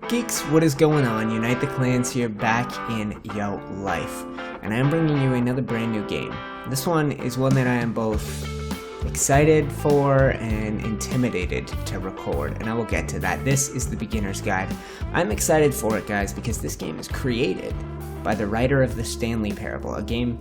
Geeks, what is going on? Unite the Clans here, back in yo life, and I'm bringing you another brand new game. This one is one that I am both excited for and intimidated to record, and I will get to that. This is the Beginner's Guide. I'm excited for it, guys, because this game is created by the writer of the Stanley Parable, a game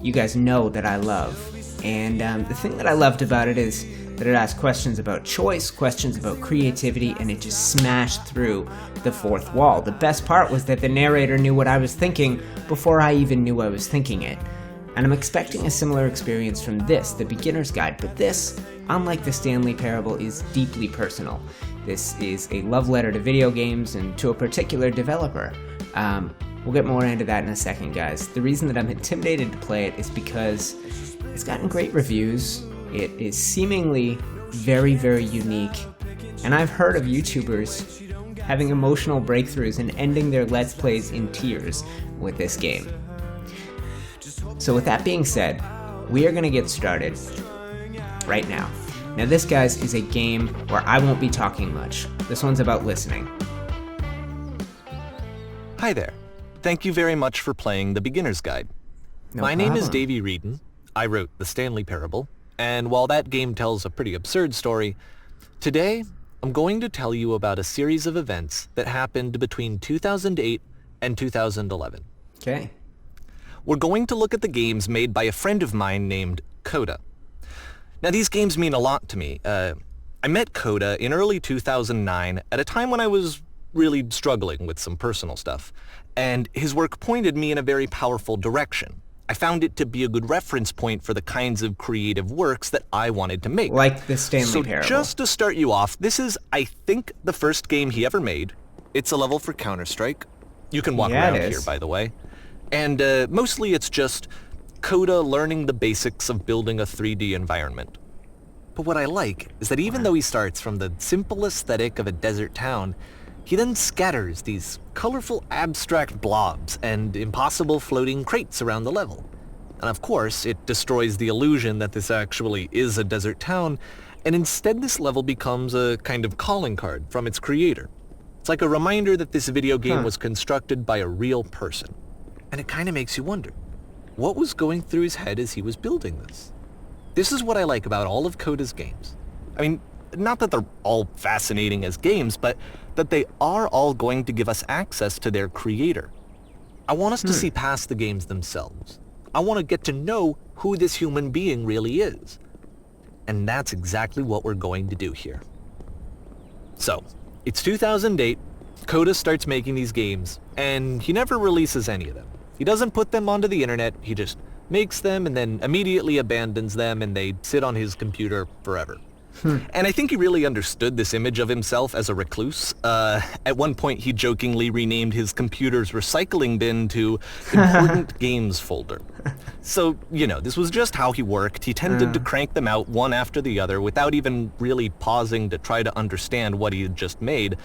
you guys know that I love. And the thing that I loved about it is that it asked questions about choice, questions about creativity, and it just smashed through the fourth wall. The best part was that the narrator knew what I was thinking before I even knew I was thinking it. And I'm expecting a similar experience from this, the Beginner's Guide, but this, unlike the Stanley Parable, is deeply personal. This is a love letter to video games and to a particular developer. We'll get more into that in a second, guys. The reason that I'm intimidated to play it is because it's gotten great reviews. It is seemingly very, very unique, and I've heard of YouTubers having emotional breakthroughs and ending their Let's Plays in tears with this game. So with that being said, we are going to get started right now. Now this, guys, is a game where I won't be talking much. This one's about listening. Hi there. Thank you very much for playing The Beginner's Guide. My name is Davey Wreden. I wrote The Stanley Parable, and while that game tells a pretty absurd story, today I'm going to tell you about a series of events that happened between 2008 and 2011. Okay. We're going to look at the games made by a friend of mine named Coda. Now, these games mean a lot to me. I met Coda in early 2009 at a time when I was really struggling with some personal stuff, and his work pointed me in a very powerful direction. I found it to be a good reference point for the kinds of creative works that I wanted to make. Like the Stanley Parable. So just to start you off, this is, I think, the first game he ever made. It's a level for Counter-Strike. You can walk around here, by the way. And mostly it's just Coda learning the basics of building a 3D environment. But what I like is that even though he starts from the simple aesthetic of a desert town, he then scatters these colorful abstract blobs and impossible floating crates around the level. And of course, it destroys the illusion that this actually is a desert town, and instead this level becomes a kind of calling card from its creator. It's like a reminder that this video game was constructed by a real person. And it kind of makes you wonder, what was going through his head as he was building this? This is what I like about all of Coda's games. I mean, not that they're all fascinating as games, but that they are all going to give us access to their creator. I want us to see past the games themselves. I want to get to know who this human being really is. And that's exactly what we're going to do here. So, it's 2008, Coda starts making these games, and he never releases any of them. He doesn't put them onto the internet, he just makes them and then immediately abandons them, and they sit on his computer forever. And I think he really understood this image of himself as a recluse. At one point, he jokingly renamed his computer's recycling bin to Important Games Folder. So, you know, this was just how he worked. He tended to crank them out one after the other without even really pausing to try to understand what he had just made,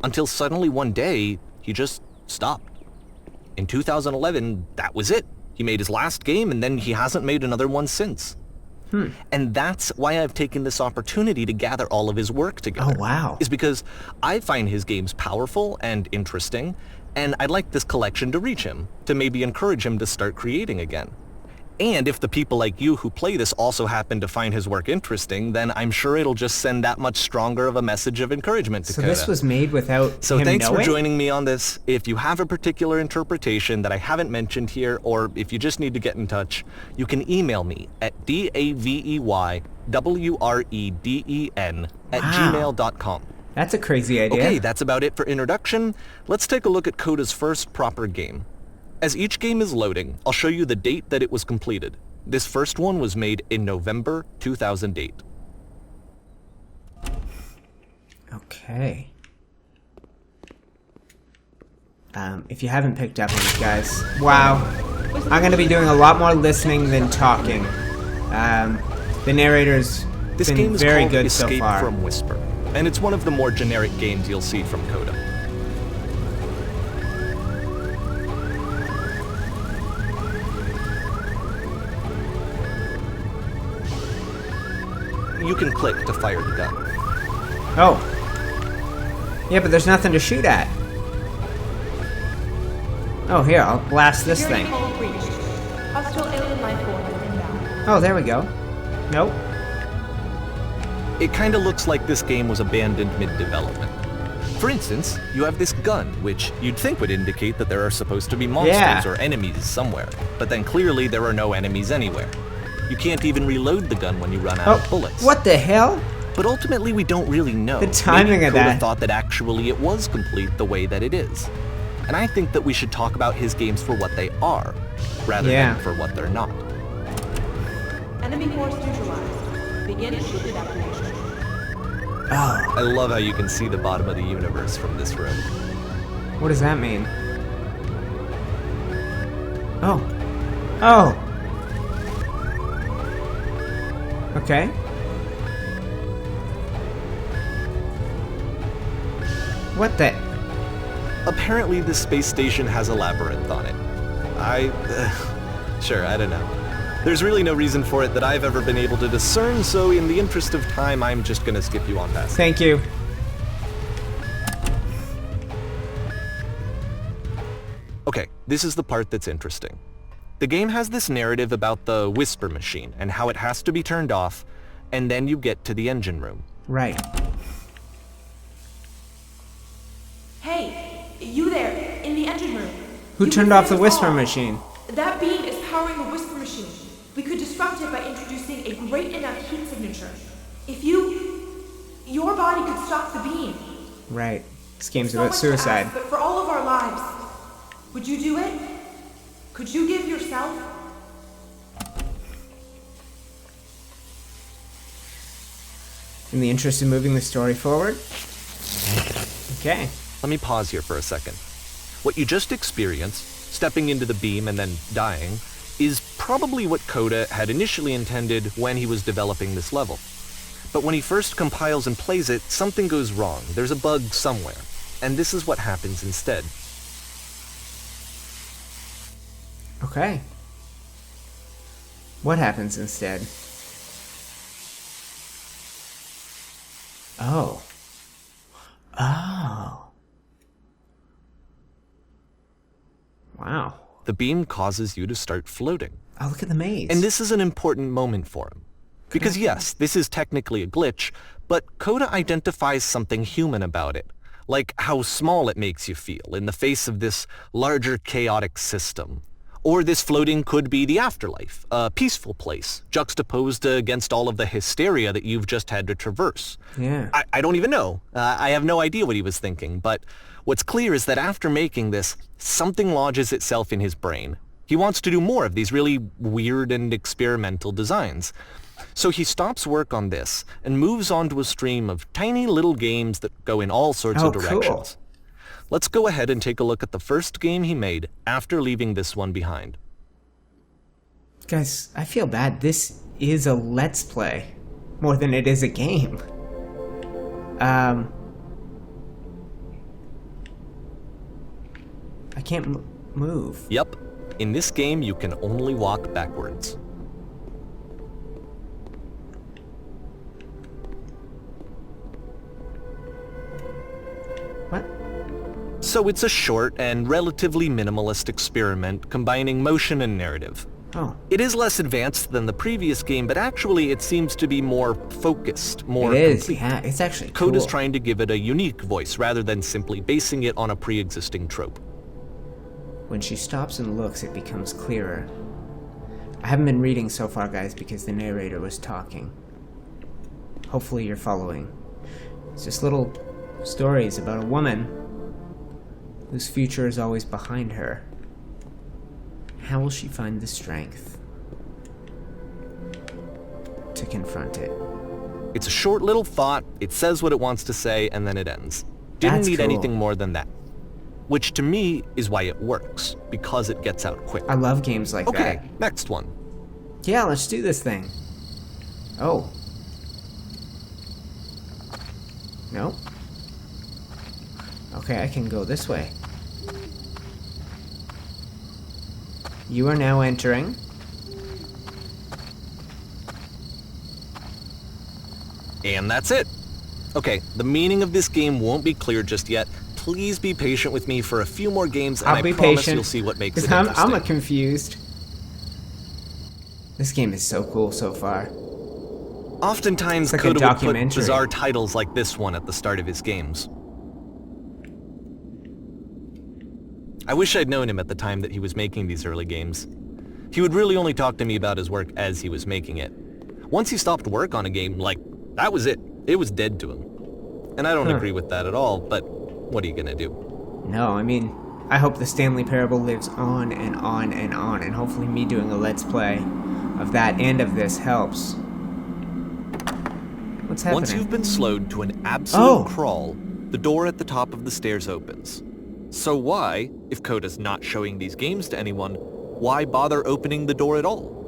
until suddenly one day, he just stopped. In 2011, that was it. He made his last game, and then he hasn't made another one since. And that's why I've taken this opportunity to gather all of his work together. Oh, wow. Is because I find his games powerful and interesting, and I'd like this collection to reach him, to maybe encourage him to start creating again. And if the people like you who play this also happen to find his work interesting, then I'm sure it'll just send that much stronger of a message of encouragement to Coda. So this was made without So him thanks knowing? for joining me on this. If you have a particular interpretation that I haven't mentioned here, or if you just need to get in touch, you can email me at daveywreden@gmail.com. That's a crazy idea. Okay, that's about it for introduction. Let's take a look at Coda's first proper game. As each game is loading, I'll show you the date that it was completed. This first one was made in November 2008. Okay. If you haven't picked up on it, guys, wow. I'm going to be doing a lot more listening than talking. The narrator's been very good so far. This game is called Escape from Whisper, and it's one of the more generic games you'll see from Coda. You can click to fire the gun. Oh. Yeah, but there's nothing to shoot at. Oh, here, I'll blast this thing. Hostile alien life form inbound. Oh, there we go. Nope. It kinda looks like this game was abandoned mid-development. For instance, you have this gun, which you'd think would indicate that there are supposed to be monsters or enemies somewhere, but then clearly there are no enemies anywhere. You can't even reload the gun when you run out of bullets. What the hell? But ultimately we don't really know. The timing of Coda that. thought that actually it was complete the way that it is. And I think that we should talk about his games for what they are, rather than for what they're not. Enemy force neutralized. Begin shield evacuation. Oh. I love how you can see the bottom of the universe from this room. What does that mean? Oh. Oh. Okay. What the? Apparently this space station has a labyrinth on it. Sure, I don't know. There's really no reason for it that I've ever been able to discern, so in the interest of time, I'm just gonna skip you on past. Thank you. Okay, this is the part that's interesting. The game has this narrative about the whisper machine and how it has to be turned off, and then you get to the engine room. Right. Hey, you there, in the engine room. Who turned off the whisper machine? That beam is powering the whisper machine. We could disrupt it by introducing a great enough heat signature. If your body could stop the beam. Right. This game's So about much to suicide. ask, but for all of our lives, would you do it? Could you give yourself? In the interest of moving the story forward? Okay. Let me pause here for a second. What you just experienced, stepping into the beam and then dying, is probably what Coda had initially intended when he was developing this level. But when he first compiles and plays it, something goes wrong. There's a bug somewhere. And this is what happens instead. Okay. What happens instead? Oh. Oh. Wow. The beam causes you to start floating. Oh, look at the maze. And this is an important moment for him. Because yes, this is technically a glitch, but Coda identifies something human about it. Like how small it makes you feel in the face of this larger chaotic system. Or this floating could be the afterlife, a peaceful place, juxtaposed against all of the hysteria that you've just had to traverse. Yeah. I don't even know. I have no idea what he was thinking, but what's clear is that after making this, something lodges itself in his brain. He wants to do more of these really weird and experimental designs. So he stops work on this and moves on to a stream of tiny little games that go in all sorts of directions. Cool. Let's go ahead and take a look at the first game he made after leaving this one behind. Guys, I feel bad. This is a Let's Play more than it is a game. I can't move. Yep. In this game, you can only walk backwards. What? So it's a short and relatively minimalist experiment combining motion and narrative. Oh. It is less advanced than the previous game, but actually it seems to be more focused, more It is, complete. yeah. It's actually cool. Coda's trying to give it a unique voice rather than simply basing it on a pre-existing trope. When she stops and looks, it becomes clearer. I haven't been reading so far, guys, because the narrator was talking. Hopefully you're following. It's just little stories about a woman whose future is always behind her. How will she find the strength to confront it? It's a short little thought, it says what it wants to say, and then it ends. Didn't That's need cool. anything more than that. Which to me is why it works, because it gets out quick. I love games like that. Okay, next one. Yeah, let's do this thing. Oh. No? Okay, I can go this way. You are now entering. And that's it. Okay, the meaning of this game won't be clear just yet. Please be patient with me for a few more games, and I promise you'll see what makes it interesting. I'm confused. This game is so cool so far. Oftentimes, like Coda would put bizarre titles like this one at the start of his games. I wish I'd known him at the time that he was making these early games. He would really only talk to me about his work as he was making it. Once he stopped work on a game, that was it. It was dead to him. And I don't agree with that at all, but what are you gonna do? No, I mean, I hope the Stanley Parable lives on and on and on, and hopefully me doing a Let's Play of that and of this helps. What's happening? Once you've been slowed to an absolute crawl, the door at the top of the stairs opens. So why, if Coda's not showing these games to anyone, why bother opening the door at all?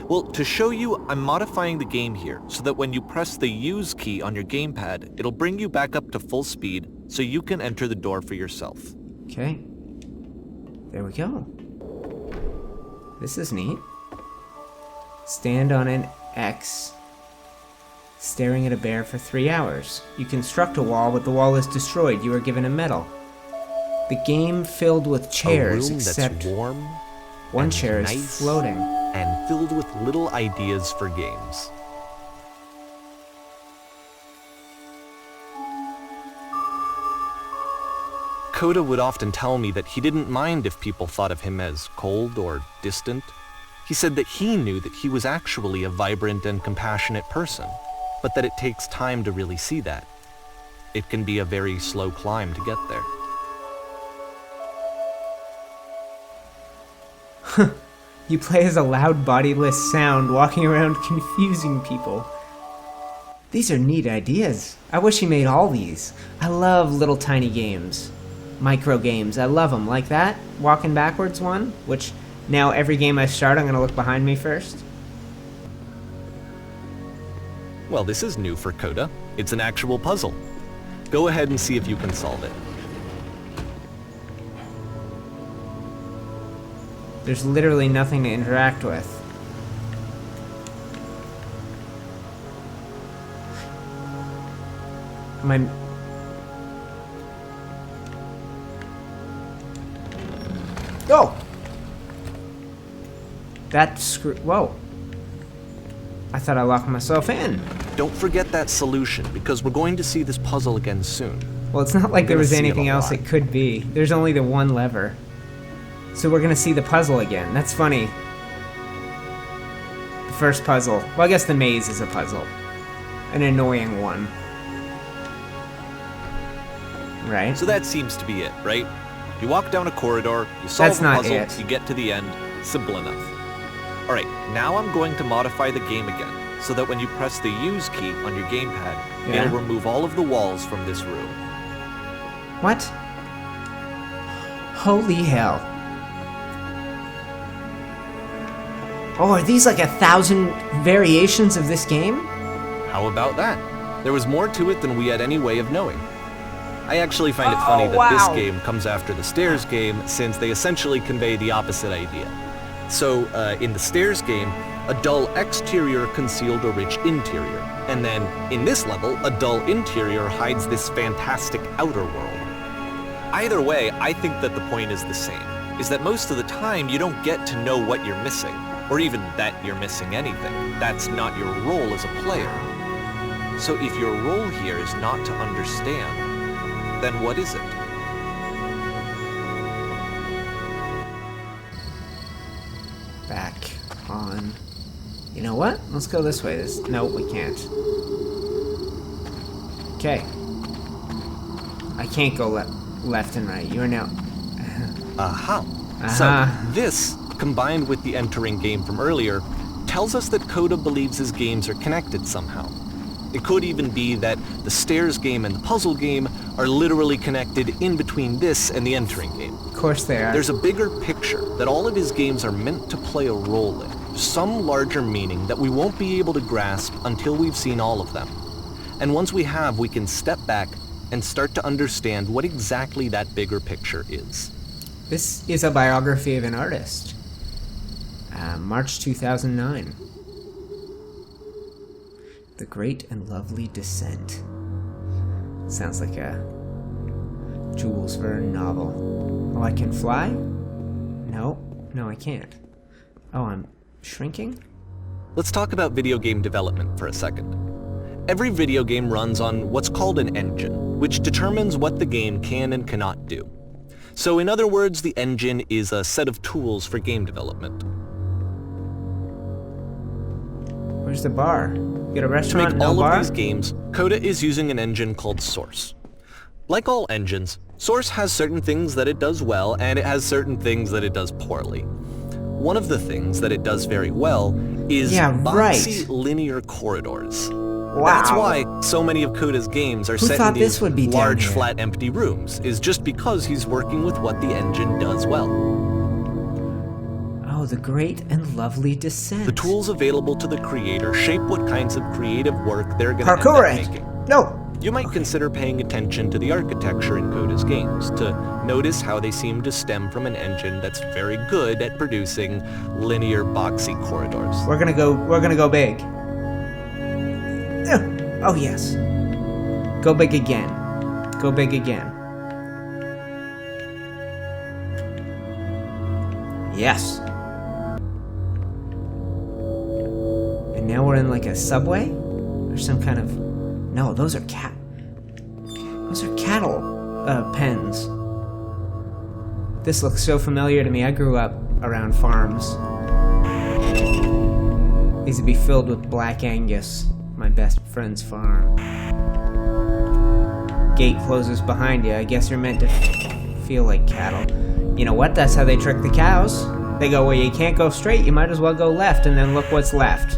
Well, to show you, I'm modifying the game here so that when you press the use key on your gamepad, it'll bring you back up to full speed so you can enter the door for yourself. Okay. There we go. This is neat. Stand on an X, staring at a bear for 3 hours. You construct a wall, but the wall is destroyed. You are given a medal. The game filled with chairs, except that's warm, one chair is floating. And filled with little ideas for games. Coda would often tell me that he didn't mind if people thought of him as cold or distant. He said that he knew that he was actually a vibrant and compassionate person, but that it takes time to really see that. It can be a very slow climb to get there. You play as a loud, bodiless sound, walking around confusing people. These are neat ideas. I wish he made all these. I love little tiny games. Micro games. I love them. Like that walking backwards one, which now every game I start, I'm going to look behind me first. Well, this is new for Coda. It's an actual puzzle. Go ahead and see if you can solve it. There's literally nothing to interact with. Oh! Whoa. I thought I locked myself in. Don't forget that solution, because we're going to see this puzzle again soon. Well, it's not like there was anything else it could be. There's only the one lever. So we're gonna see the puzzle again. That's funny. The first puzzle. Well, I guess the maze is a puzzle. An annoying one. Right? So that seems to be it, right? You walk down a corridor, you solve the puzzle, you get to the end. Simple enough. Alright, now I'm going to modify the game again, so that when you press the use key on your gamepad, it'll remove all of the walls from this room. What? Holy hell. Oh, are these like 1,000 variations of this game? How about that? There was more to it than we had any way of knowing. I actually find it funny that this game comes after the Stairs game, since they essentially convey the opposite idea. So, in the Stairs game, a dull exterior concealed a rich interior. And then, in this level, a dull interior hides this fantastic outer world. Either way, I think that the point is the same, is that most of the time you don't get to know what you're missing, or even that you're missing anything. That's not your role as a player. So if your role here is not to understand, then what is it? Back on. You know what? Let's go this way. No, we can't. Okay. I can't go left and right. You are now... Aha. So this, combined with the entering game from earlier, tells us that Coda believes his games are connected somehow. It could even be that the Stairs game and the puzzle game are literally connected in between this and the entering game. Of course they are. There's a bigger picture that all of his games are meant to play a role in, some larger meaning that we won't be able to grasp until we've seen all of them. And once we have, we can step back and start to understand what exactly that bigger picture is. This is a biography of an artist. March 2009. The Great and Lovely Descent. Sounds like a Jules Verne novel. Oh, I can fly? No, I can't. Oh, I'm shrinking? Let's talk about video game development for a second. Every video game runs on what's called an engine, which determines what the game can and cannot do. So in other words, the engine is a set of tools for game development. Where's the bar? You got a restaurant, to make no all bar? of these games, Coda is using an engine called Source. Like all engines, Source has certain things that it does well, and it has certain things that it does poorly. One of the things that it does very well is boxy linear corridors. Wow. That's why so many of Coda's games are set in these large, flat, flat, empty rooms, is just because he's working with what the engine does well. Oh, the great and lovely descent. The tools available to the creator shape what kinds of creative work they're going to end Parkour up it! making. No! You might consider paying attention to the architecture in Coda's games, to notice how they seem to stem from an engine that's very good at producing linear, boxy corridors. We're gonna go big. Oh, yes. Go big again. Go big again. Yes. And now we're in like a subway? Or some kind of... No, those are cattle pens. This looks so familiar to me. I grew up around farms. These would be filled with Black Angus, my best friend's farm. Gate closes behind you. I guess you're meant to feel like cattle. You know what? That's how they trick the cows. They go, well, you can't go straight. You might as well go left, and then look what's left.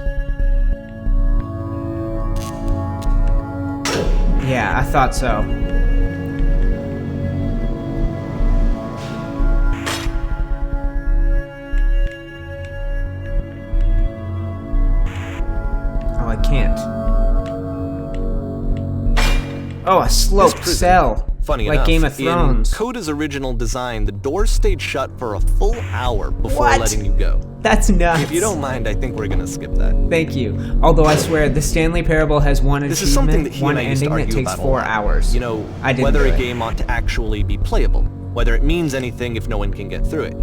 Yeah, I thought so. Oh, I can't. Oh, a sloped cell. Funny like enough, Game of Thrones. In Coda's original design, the doors stayed shut for a full hour before letting you go. That's nuts. If you don't mind, I think we're gonna skip that. Thank you. Although I swear, the Stanley Parable has one This is something achievement, that he one and I used to ending that argue takes about 4 a lot. hours. You know, I didn't whether do a it. game ought to actually be playable, whether it means anything if no one can get through it.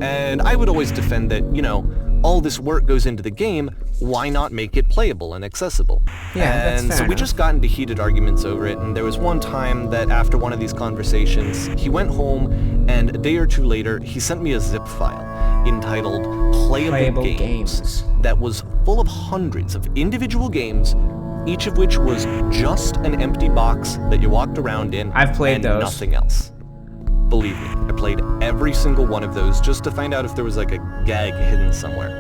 And I would always defend that, you know, all this work goes into the game, why not make it playable and accessible? Yeah, that's and fair so we enough. just got into heated arguments over it, and there was one time that after one of these conversations, he went home, and a day or two later, he sent me a zip file entitled Playable Games that was full of hundreds of individual games, each of which was just an empty box that you walked around in. I've played and those. Nothing else. Believe me, I played every single one of those just to find out if there was like a gag hidden somewhere.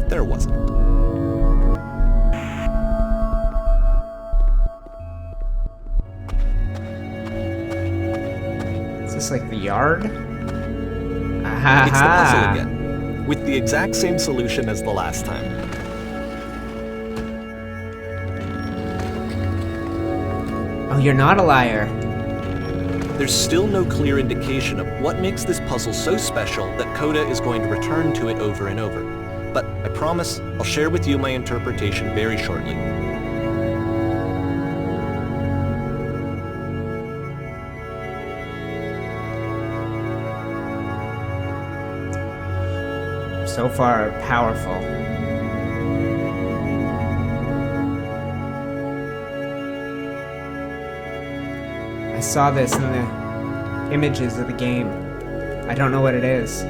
There wasn't. Is this like the yard? It's the puzzle again, with the exact same solution as the last time. Oh, you're not a liar. There's still no clear indication of what makes this puzzle so special that Coda is going to return to it over and over. But I promise I'll share with you my interpretation very shortly. So far, powerful. I saw this in the images of the game. I don't know what it is.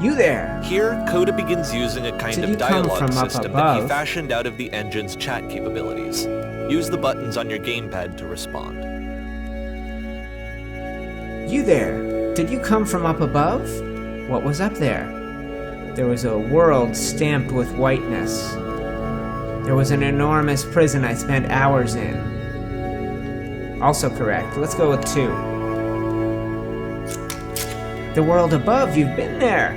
You there! Here, Coda begins using a kind Did of you come dialogue from up system that he above? fashioned out of the engine's chat capabilities. Use the buttons on your gamepad to respond. You there! Did you come from up above? What was up there? There was a world stamped with whiteness. There was an enormous prison I spent hours in. Also correct. Let's go with 2. The world above, you've been there!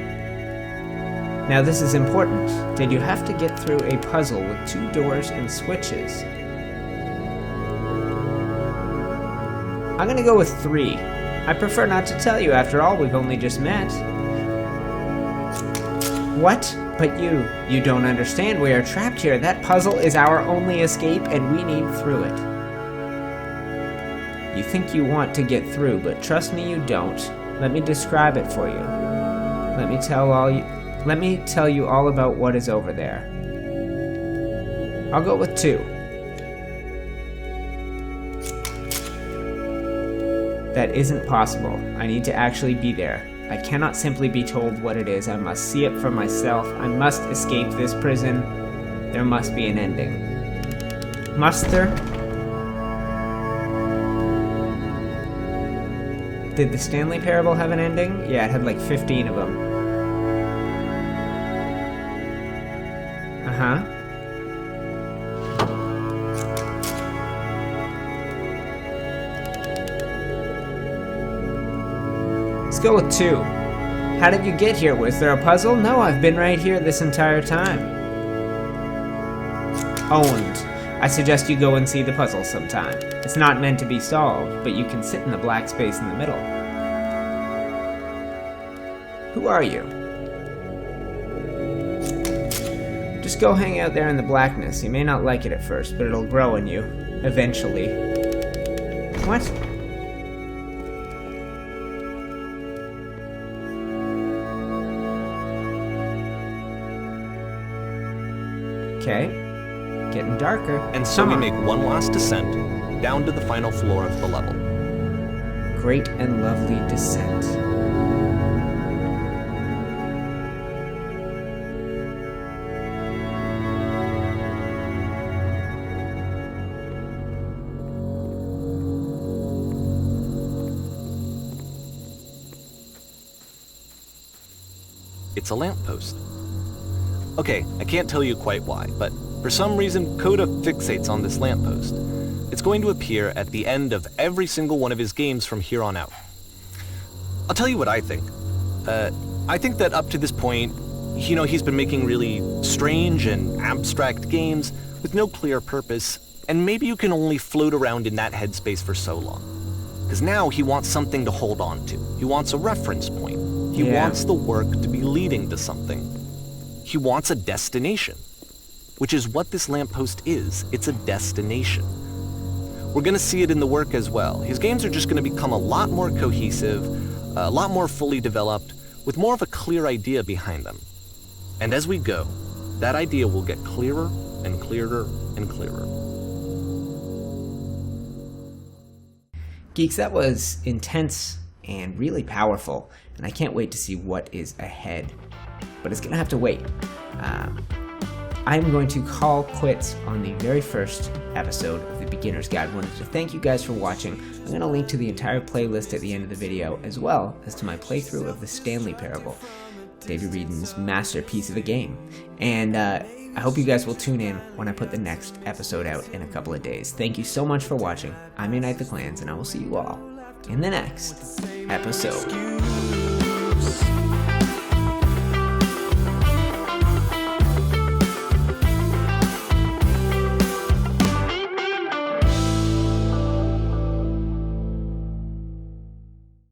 Now this is important. Did you have to get through a puzzle with 2 doors and switches? I'm gonna go with 3. I prefer not to tell you, after all, we've only just met. What? But you don't understand. We are trapped here. That puzzle is our only escape, and we need through it. You think you want to get through, but trust me, you don't. Let me describe it for you. Let me tell you all about what is over there. I'll go with 2. That isn't possible. I need to actually be there. I cannot simply be told what it is. I must see it for myself. I must escape this prison. There must be an ending. Must there? Did the Stanley Parable have an ending? Yeah, it had like 15 of them. Uh-huh. Let's go with 2. How did you get here? Was there a puzzle? No, I've been right here this entire time. Owned. I suggest you go and see the puzzle sometime. It's not meant to be solved, but you can sit in the black space in the middle. Who are you? Just go hang out there in the blackness. You may not like it at first, but it'll grow on you. Eventually. What? Okay. Getting darker. And so we make one last descent down to the final floor of the level. Great and lovely descent. It's a lamppost. Okay, I can't tell you quite why, but for some reason, Coda fixates on this lamppost. It's going to appear at the end of every single one of his games from here on out. I'll tell you what I think. I think that up to this point, he's been making really strange and abstract games with no clear purpose, and maybe you can only float around in that headspace for so long. Because now he wants something to hold on to. He wants a reference point. He wants the work to be leading to something. He wants a destination, which is what this lamppost is. It's a destination. We're going to see it in the work as well. His games are just going to become a lot more cohesive, a lot more fully developed, with more of a clear idea behind them. And as we go, that idea will get clearer and clearer and clearer. Geeks, that was intense and really powerful, and I can't wait to see what is ahead. But it's going to have to wait. I'm going to call quits on the very first episode of the Beginner's Guide. I wanted to thank you guys for watching. I'm going to link to the entire playlist at the end of the video, as well as to my playthrough of the Stanley Parable, Davey Wreden's masterpiece of a game. And I hope you guys will tune in when I put the next episode out in a couple of days. Thank you so much for watching. I'm UniteTheClans, and I will see you all in the next episode.